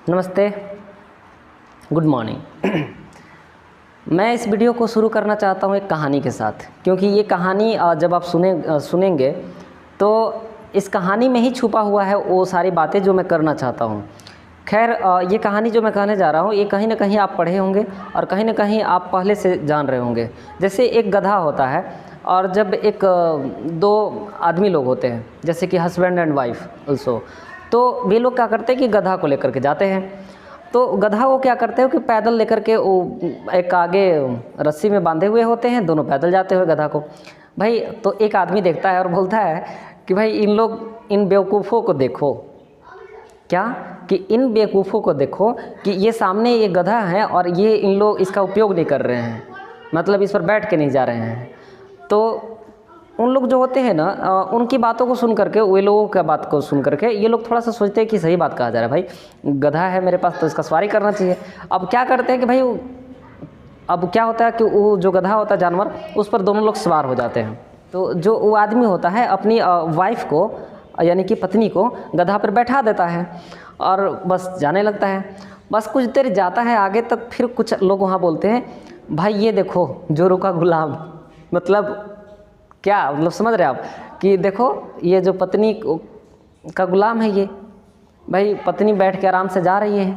नमस्ते, good morning. मैं इस वीडियो को शुरू करना चाहता हूँ एक कहानी के साथ, क्योंकि ये कहानी जब आप सुनेंगे तो इस कहानी में ही छुपा हुआ है वो सारी बातें जो मैं करना चाहता हूँ। खैर, ये कहानी जो मैं कहने जा रहा हूँ ये कहीं ना कहीं आप पढ़े होंगे और कहीं ना कहीं आप पहले से जान रहे होंगे। जैसे एक गधा होता है और जब एक दो आदमी लोग होते हैं, जैसे कि हस्बैंड एंड वाइफ ऑल्सो, तो वे लोग क्या करते हैं कि गधा को लेकर के जाते हैं। तो गधा वो क्या करते हैं कि पैदल लेकर के वो एक आगे रस्सी में बांधे हुए होते हैं, दोनों पैदल जाते हुए गधा को। भाई तो एक आदमी देखता है और बोलता है कि भाई इन बेवकूफ़ों को देखो। क्या कि इन बेवकूफ़ों को देखो कि ये सामने ये गधा है और ये इन लोग इसका उपयोग नहीं कर रहे हैं, मतलब इस पर बैठ के नहीं जा रहे हैं। तो उन लोग जो होते हैं ना, उनकी बातों को सुन करके, वे लोगों की बात को सुन करके ये लोग थोड़ा सा सोचते हैं कि सही बात कहा जा रहा है, भाई गधा है मेरे पास तो इसका सवारी करना चाहिए। अब क्या करते हैं कि भाई अब क्या होता है कि वो जो गधा होता है जानवर, उस पर दोनों लोग सवार हो जाते हैं। तो जो वो आदमी होता है अपनी वाइफ को यानी कि पत्नी को गधा पर बैठा देता है और बस जाने लगता है। बस कुछ देर जाता है आगे तक, फिर कुछ लोग वहाँ बोलते हैं भाई ये देखो जोरू का गुलाम। मतलब क्या मतलब समझ रहे आप कि देखो ये जो पत्नी का गुलाम है, ये भाई पत्नी बैठ के आराम से जा रही है।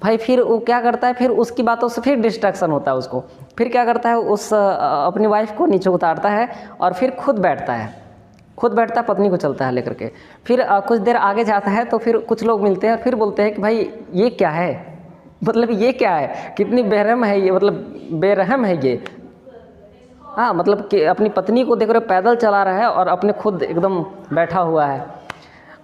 भाई फिर वो क्या करता है, फिर उसकी बातों से फिर डिस्ट्रैक्शन होता है उसको। फिर क्या करता है, उस अपनी वाइफ को नीचे उतारता है और फिर खुद बैठता है पत्नी को चलता है लेकर के। फिर कुछ देर आगे जाता है तो फिर कुछ लोग मिलते हैं, फिर बोलते हैं कि भाई ये क्या है, मतलब ये क्या है, कितनी बेरहम है ये, मतलब बेरहम है ये। हाँ, मतलब कि अपनी पत्नी को देख रहे पैदल चला रहा है और अपने खुद एकदम बैठा हुआ है।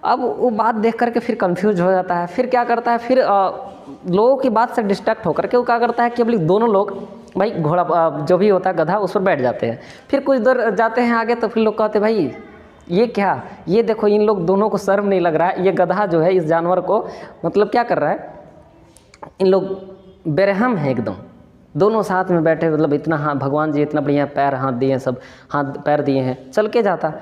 अब वो बात देख करके फिर कंफ्यूज हो जाता है। फिर क्या करता है, फिर लोगों की बात से डिस्ट्रैक्ट होकर के वो क्या करता है कि अब दोनों लोग भाई घोड़ा जो भी होता है गधा उस पर बैठ जाते हैं। फिर कुछ देर जाते हैं आगे तो फिर लोग कहते हैं भाई ये क्या, ये देखो इन लोग दोनों को शर्म नहीं लग रहा है, ये गधा जो है इस जानवर को मतलब क्या कर रहा है, इन लोग बेरहम है एकदम, दोनों साथ में बैठे, मतलब इतना, हाँ भगवान जी इतना बढ़िया पैर हाथ दिए हैं, सब हाथ पैर दिए हैं, चल के जाता।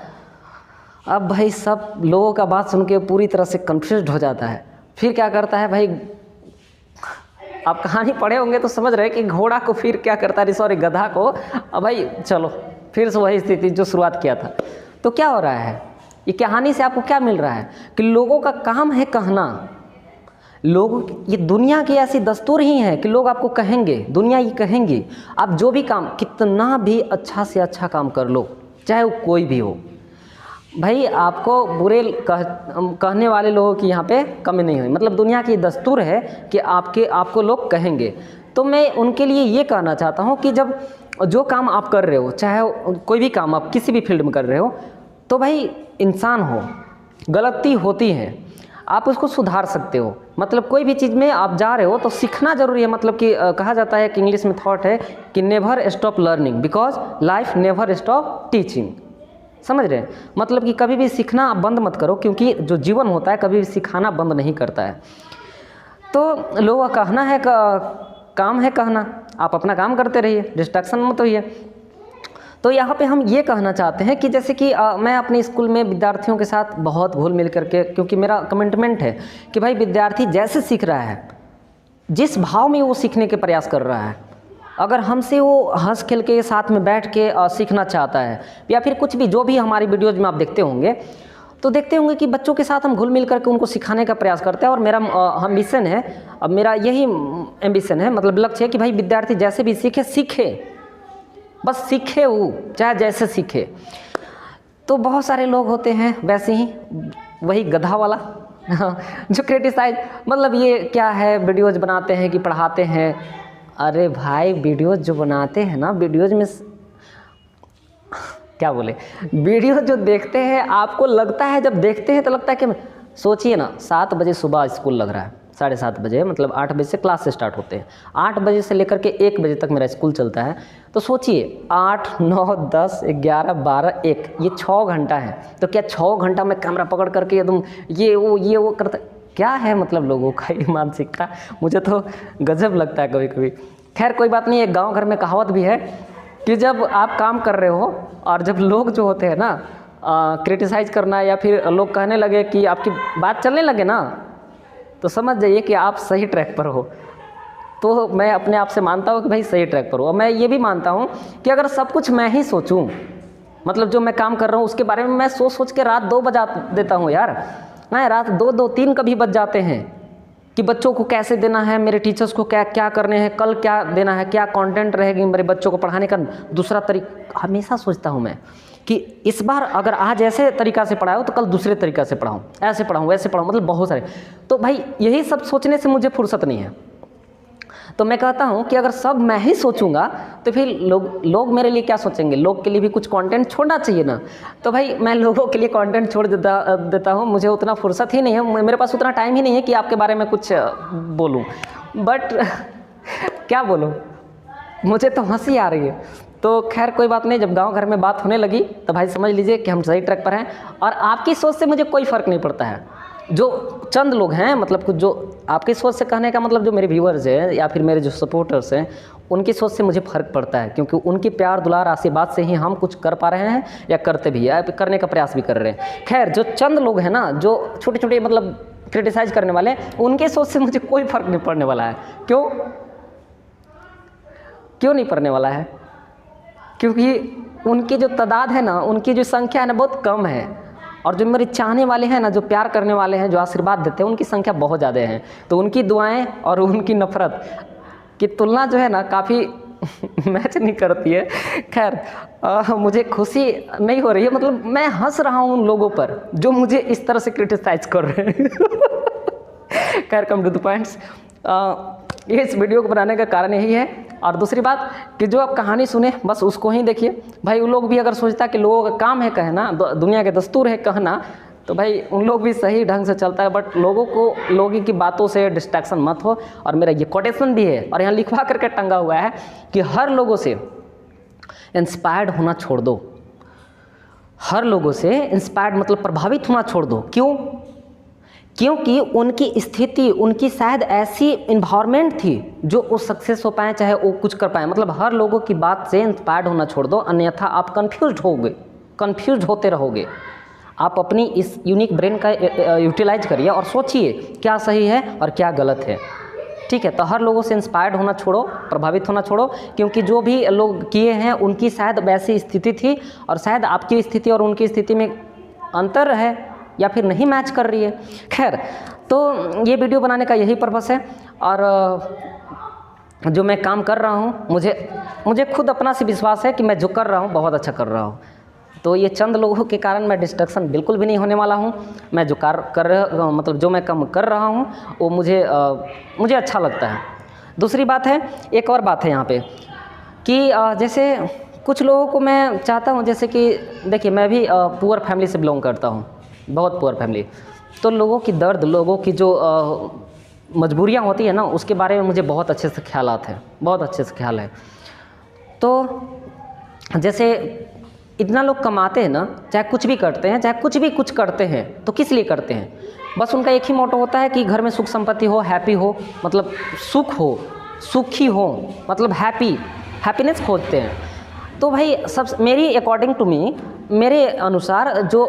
अब भाई सब लोगों का बात सुन के पूरी तरह से कंफ्यूज हो जाता है। फिर क्या करता है भाई, आप कहानी पढ़े होंगे तो समझ रहे कि घोड़ा को फिर क्या करता है, सॉरी गधा को, अब भाई चलो फिर से वही स्थिति जो शुरुआत किया था। तो क्या हो रहा है, ये कहानी से आपको क्या मिल रहा है कि लोगों का काम है कहना। लोग, ये दुनिया की ऐसी दस्तूर ही है कि लोग आपको कहेंगे, दुनिया ये कहेंगी, आप जो भी काम, कितना भी अच्छा से अच्छा काम कर लो, चाहे वो कोई भी हो, भाई आपको बुरे कहने वाले लोगों की यहाँ पे कमी नहीं हुई। मतलब दुनिया की दस्तूर है कि आपको लोग कहेंगे। तो मैं उनके लिए ये कहना चाहता हूँ कि जब जो काम आप कर रहे हो, चाहे कोई भी काम आप किसी भी फील्ड में कर रहे हो, तो भाई इंसान हो, गलती होती है, आप उसको सुधार सकते हो। मतलब कोई भी चीज़ में आप जा रहे हो तो सीखना ज़रूरी है। मतलब कि कहा जाता है कि इंग्लिश में थॉट है कि never stop learning because life never stop teaching. समझ रहे हैं, मतलब कि कभी भी सीखना बंद मत करो, क्योंकि जो जीवन होता है कभी भी सिखाना बंद नहीं करता है। तो लोगों का कहना है, काम है कहना, आप अपना काम करते रहिए, डिस्ट्रैक्शन मत होइए। तो यहाँ पे हम ये कहना चाहते हैं कि जैसे कि मैं अपने स्कूल में विद्यार्थियों के साथ बहुत घुल मिल करके, क्योंकि मेरा कमिटमेंट है कि भाई विद्यार्थी जैसे सीख रहा है, जिस भाव में वो सीखने के प्रयास कर रहा है, अगर हमसे वो हंस खेल के साथ में बैठ के सीखना चाहता है, या फिर कुछ भी जो भी हमारी वीडियोज़ में आप देखते होंगे, तो देखते होंगे कि बच्चों के साथ हम घुल मिल करके उनको सिखाने का प्रयास करते हैं। और मेरा एम्बिशन है, अब मेरा यही एम्बिशन है, मतलब लक्ष्य है कि भाई विद्यार्थी जैसे भी सीखे, बस सीखे वो, चाहे जैसे सीखे। तो बहुत सारे लोग होते हैं वैसे ही, वही गधा वाला जो क्रिटिसाइज, मतलब ये क्या है, वीडियोज़ बनाते हैं कि पढ़ाते हैं। अरे भाई वीडियोज़ जो बनाते हैं ना, वीडियोज़ में क्या बोले, वीडियो जो देखते हैं, आपको लगता है, जब देखते हैं तो लगता है कि सोचिए ना, 7 बजे सुबह स्कूल लग रहा है, 7:30 बजे, मतलब 8 बजे से क्लास से स्टार्ट होते हैं, 8 बजे से लेकर के 1 बजे तक मेरा स्कूल चलता है। तो सोचिए 8, 9, 10, 11, 12, 1, ये 6 घंटा है। तो क्या 6 घंटा में कैमरा पकड़ करके एकदम ये वो करता, क्या है मतलब लोगों का ये मानसिकता, मुझे तो गजब लगता है कभी कभी। खैर कोई बात नहीं, एक गाँव घर में कहावत भी है कि जब आप काम कर रहे हो और जब लोग जो होते हैं ना क्रिटिसाइज़ करना, या फिर लोग कहने लगे कि आपकी बात चलने लगे ना, तो समझ जाइए कि आप सही ट्रैक पर हो। तो मैं अपने आप से मानता हूँ कि भाई सही ट्रैक पर हो। और मैं ये भी मानता हूँ कि अगर सब कुछ मैं ही सोचूं, मतलब जो मैं काम कर रहा हूँ उसके बारे में मैं सोच सोच के रात 2 बजा देता हूँ यार। मैं रात 2-3 कभी बज जाते हैं कि बच्चों को कैसे देना है, मेरे टीचर्स को क्या क्या करने हैं, कल क्या देना है, क्या कंटेंट रहेगी मेरे बच्चों को पढ़ाने का दूसरा तरीका। हमेशा सोचता हूँ मैं कि इस बार अगर आज ऐसे तरीका से पढ़ाओ तो कल दूसरे तरीका से पढ़ाऊँ, ऐसे पढ़ाऊँ वैसे पढ़ाऊँ, मतलब बहुत सारे। तो भाई यही सब सोचने से मुझे फुर्सत नहीं है। तो मैं कहता हूँ कि अगर सब मैं ही सोचूंगा तो फिर लोग मेरे लिए क्या सोचेंगे, लोग के लिए भी कुछ कंटेंट छोड़ना चाहिए ना। तो भाई मैं लोगों के लिए कंटेंट छोड़ देता हूँ। मुझे उतना फुर्सत ही नहीं है, मेरे पास उतना टाइम ही नहीं है कि आपके बारे में कुछ बोलूँ। बट क्या बोलूँ, मुझे तो हंसी आ रही है। तो खैर कोई बात नहीं, जब गांव घर में बात होने लगी तो भाई समझ लीजिए कि हम सही ट्रैक पर हैं। और आपकी सोच से मुझे कोई फ़र्क नहीं पड़ता है। जो चंद लोग हैं, मतलब कुछ जो आपकी सोच से, कहने का मतलब जो मेरे व्यूअर्स हैं या फिर मेरे जो सपोर्टर्स हैं, उनकी सोच से मुझे फ़र्क पड़ता है, क्योंकि उनकी प्यार दुलार आशीर्वाद से ही हम कुछ कर पा रहे हैं या करते भी हैं, करने का प्रयास भी कर रहे हैं। खैर जो चंद लोग हैं ना, जो छोटे छोटे मतलब क्रिटिसाइज़ करने वाले, उनके सोच से मुझे कोई फ़र्क नहीं पड़ने वाला है। क्यों नहीं पड़ने वाला है? क्योंकि उनकी जो तादाद है ना, उनकी जो संख्या है ना, बहुत कम है। और जो मेरे चाहने वाले हैं ना, जो प्यार करने वाले हैं, जो आशीर्वाद देते हैं, उनकी संख्या बहुत ज़्यादा है। तो उनकी दुआएं और उनकी नफ़रत की तुलना जो है ना, काफ़ी मैच नहीं करती है। खैर मुझे खुशी नहीं हो रही है, मतलब मैं हंस रहा हूँ उन लोगों पर जो मुझे इस तरह से क्रिटिसाइज कर रहे हैं। खैर कम टू द पॉइंट्स। इस वीडियो को बनाने का कारण यही है। और दूसरी बात कि जो आप कहानी सुने बस उसको ही देखिए। भाई उन लोग भी अगर सोचता कि लोगों का काम है कहना, दुनिया के दस्तूर है कहना, तो भाई उन लोग भी सही ढंग से चलता है। बट लोगों की बातों से डिस्ट्रैक्शन मत हो। और मेरा ये कोटेशन भी है और यहाँ लिखवा करके टंगा हुआ है कि हर लोगों से इंस्पायर्ड होना छोड़ दो। हर लोगों से इंस्पायर्ड मतलब प्रभावित होना छोड़ दो। क्योंकि उनकी स्थिति, उनकी शायद ऐसी इन्वायरमेंट थी जो वो सक्सेस हो पाए, चाहे वो कुछ कर पाए। मतलब हर लोगों की बात से इंस्पायर्ड होना छोड़ दो, अन्यथा आप कंफ्यूज होते रहोगे। आप अपनी इस यूनिक ब्रेन का यूटिलाइज करिए और सोचिए क्या सही है और क्या गलत है। ठीक है, तो हर लोगों से इंस्पायर्ड होना छोड़ो, प्रभावित होना छोड़ो। क्योंकि जो भी लोग किए हैं उनकी शायद वैसी स्थिति थी और शायद आपकी स्थिति और उनकी स्थिति में अंतर है या फिर नहीं मैच कर रही है। खैर, तो ये वीडियो बनाने का यही पर्पस है। और जो मैं काम कर रहा हूँ, मुझे खुद अपना से विश्वास है कि मैं जो कर रहा हूँ बहुत अच्छा कर रहा हूँ। तो ये चंद लोगों के कारण मैं डिस्ट्रैक्शन बिल्कुल भी नहीं होने वाला हूँ। मैं जो मतलब जो मैं काम कर रहा हूँ वो मुझे अच्छा लगता है। दूसरी बात है, एक और बात है यहाँ पे कि जैसे कुछ लोगों को मैं चाहता हूँ, जैसे कि देखिए मैं भी पुअर फैमिली से बिलोंग करता हूँ, बहुत पुअर फैमिली। तो लोगों की दर्द, लोगों की जो मजबूरियाँ होती है ना, उसके बारे में मुझे बहुत अच्छे से ख्यालात है, बहुत अच्छे से ख्याल है। तो जैसे इतना लोग कमाते हैं ना, चाहे कुछ भी करते हैं, चाहे कुछ करते हैं, तो किस लिए करते हैं? बस उनका एक ही मोटो होता है कि घर में सुख संपत्ति हो, हैप्पी हो, मतलब सुखी हो, मतलब हैप्पीनेस खोजते हैं। तो भाई मेरी अकॉर्डिंग टू मी, मेरे अनुसार जो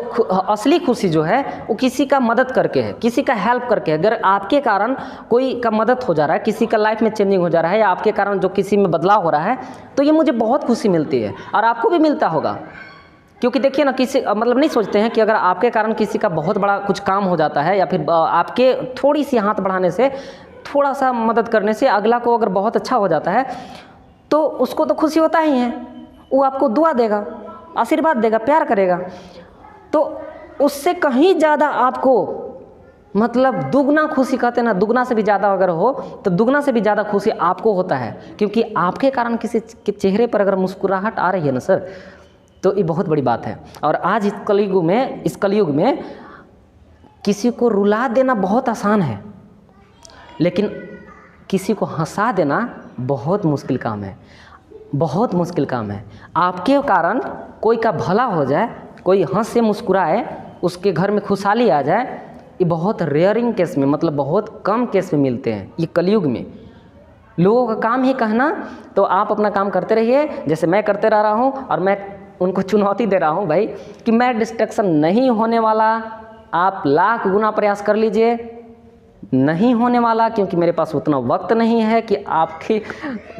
असली खुशी जो है वो किसी का मदद करके है, किसी का हेल्प करके है। अगर आपके कारण कोई का मदद हो जा रहा है, किसी का लाइफ में चेंजिंग हो जा रहा है, या आपके कारण जो किसी में बदलाव हो रहा है, तो ये मुझे बहुत खुशी मिलती है और आपको भी मिलता होगा। क्योंकि देखिए ना, किसी मतलब नहीं सोचते हैं कि अगर आपके कारण किसी का बहुत बड़ा कुछ काम हो जाता है, या फिर आपके थोड़ी सी हाथ बढ़ाने से, थोड़ा सा मदद करने से अगला को अगर बहुत अच्छा हो जाता है, तो उसको तो खुशी होता ही है। वो आपको दुआ देगा, आशीर्वाद देगा, प्यार करेगा। तो उससे कहीं ज़्यादा आपको मतलब दुगना खुशी, कहते हैं ना, दुगना से भी ज़्यादा अगर हो तो दुगना से भी ज़्यादा खुशी आपको होता है। क्योंकि आपके कारण किसी के चेहरे पर अगर मुस्कुराहट आ रही है ना सर, तो ये बहुत बड़ी बात है। और आज इस कलयुग में किसी को रुला देना बहुत आसान है, लेकिन किसी को हंसा देना बहुत मुश्किल काम है, बहुत मुश्किल काम है। आपके कारण कोई का भला हो जाए, कोई हंस से मुस्कुराए, उसके घर में खुशहाली आ जाए, ये बहुत रेयरिंग केस में, मतलब बहुत कम केस में मिलते हैं ये कलयुग में। लोगों का काम ही कहना, तो आप अपना काम करते रहिए जैसे मैं करते रह रहा हूँ। और मैं उनको चुनौती दे रहा हूँ भाई कि मैं डिस्ट्रैक्शन नहीं होने वाला। आप लाख गुना प्रयास कर लीजिए, नहीं होने वाला, क्योंकि मेरे पास उतना वक्त नहीं है कि आपकी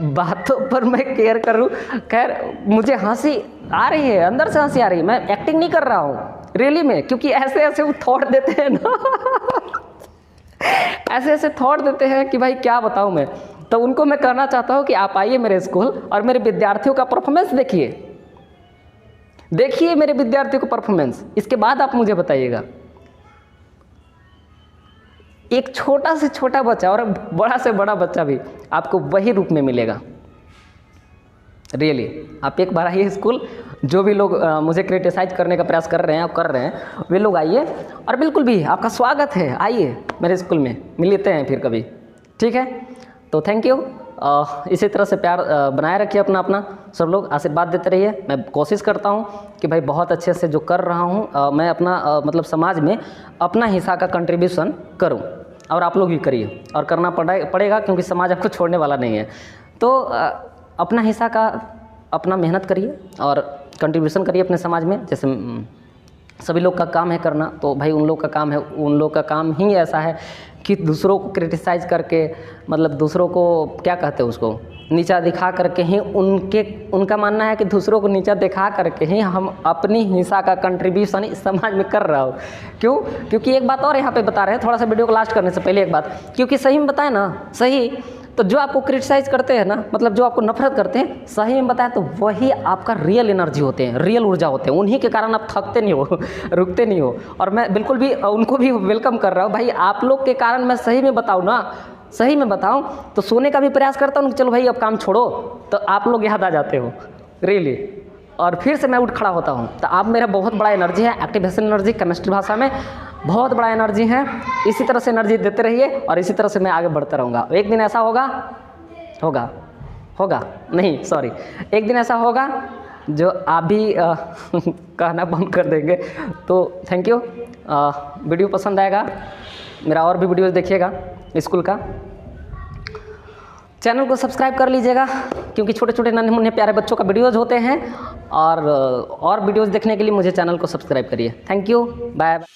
बातों पर मैं केयर करूं। खैर, मुझे हंसी आ रही है, अंदर से हंसी आ रही है, मैं एक्टिंग नहीं कर रहा हूँ रियली में, क्योंकि ऐसे ऐसे वो थॉट देते हैं ना ऐसे ऐसे थॉट देते हैं कि भाई क्या बताऊं मैं। तो उनको मैं कहना चाहता हूं कि आप आइए मेरे स्कूल और मेरे विद्यार्थियों का परफॉर्मेंस देखिए मेरे विद्यार्थियों का परफॉर्मेंस, इसके बाद आप मुझे बताइएगा। एक छोटा से छोटा बच्चा और बड़ा से बड़ा बच्चा भी आपको वही रूप में मिलेगा रियली। आप एक बार आइए स्कूल, जो भी लोग मुझे क्रिटिसाइज करने का प्रयास कर रहे हैं, आप कर रहे हैं, वे लोग आइए, और बिल्कुल भी आपका स्वागत है, आइए मेरे स्कूल में, मिलते हैं फिर कभी, ठीक है। तो थैंक यू। इसी तरह से प्यार बनाए रखिए अपना सब लोग, आशीर्वाद देते रहिए। मैं कोशिश करता हूँ कि भाई बहुत अच्छे से जो कर रहा हूँ मैं अपना मतलब समाज में अपना हिस्सा का कंट्रीब्यूशन करूँ, और आप लोग भी करिए, और करना पड़ेगा, क्योंकि समाज आपको छोड़ने वाला नहीं है। तो अपना हिस्सा का अपना मेहनत करिए और कंट्रीब्यूशन करिए अपने समाज में। जैसे सभी लोग का काम है करना, तो भाई उन लोग का काम है, उन लोग का काम ही ऐसा है कि दूसरों को क्रिटिसाइज़ करके, मतलब दूसरों को क्या कहते हैं उसको, नीचा दिखा करके ही उनका मानना है कि दूसरों को नीचा दिखा करके ही हम अपनी हिस्सा का कंट्रीब्यूशन इस समाज में कर रहा हो। क्यों? क्योंकि एक बात और यहाँ पे बता रहे हैं, थोड़ा सा वीडियो को लास्ट करने से पहले एक बात, क्योंकि सही में बताएं ना, सही तो जो आपको क्रिटिसाइज़ करते हैं ना, मतलब जो आपको नफरत करते हैं, सही में बताएं तो वही आपका रियल एनर्जी होते हैं, रियल ऊर्जा होते हैं। उन्हीं के कारण आप थकते नहीं हो रुकते नहीं हो। और मैं बिल्कुल भी उनको भी वेलकम कर रहा हूँ भाई, आप लोग के कारण मैं सही में बताऊँ ना, सही में बताऊँ तो सोने का भी प्रयास करता हूँ कि चलो भाई अब काम छोड़ो, तो आप लोग याद आ जाते हो रियली, और फिर से मैं उठ खड़ा होता हूँ। तो आप मेरा बहुत बड़ा एनर्जी है, एक्टिवेशन एनर्जी केमिस्ट्री भाषा में बहुत बड़ा एनर्जी है। इसी तरह से एनर्जी देते रहिए और इसी तरह से मैं आगे बढ़ता रहूँगा। एक दिन ऐसा होगा नहीं सॉरी, एक दिन ऐसा होगा जो आप भी कहना बंद कर देंगे। तो थैंक यू। वीडियो पसंद आएगा, मेरा और भी वीडियोज़ देखिएगा स्कूल का। चैनल को सब्सक्राइब कर लीजिएगा, क्योंकि छोटे छोटे नन्हे मुन्ने प्यारे बच्चों का वीडियोज़ होते हैं, और वीडियोज़ देखने के लिए मुझे चैनल को सब्सक्राइब करिए। Thank you, bye bye.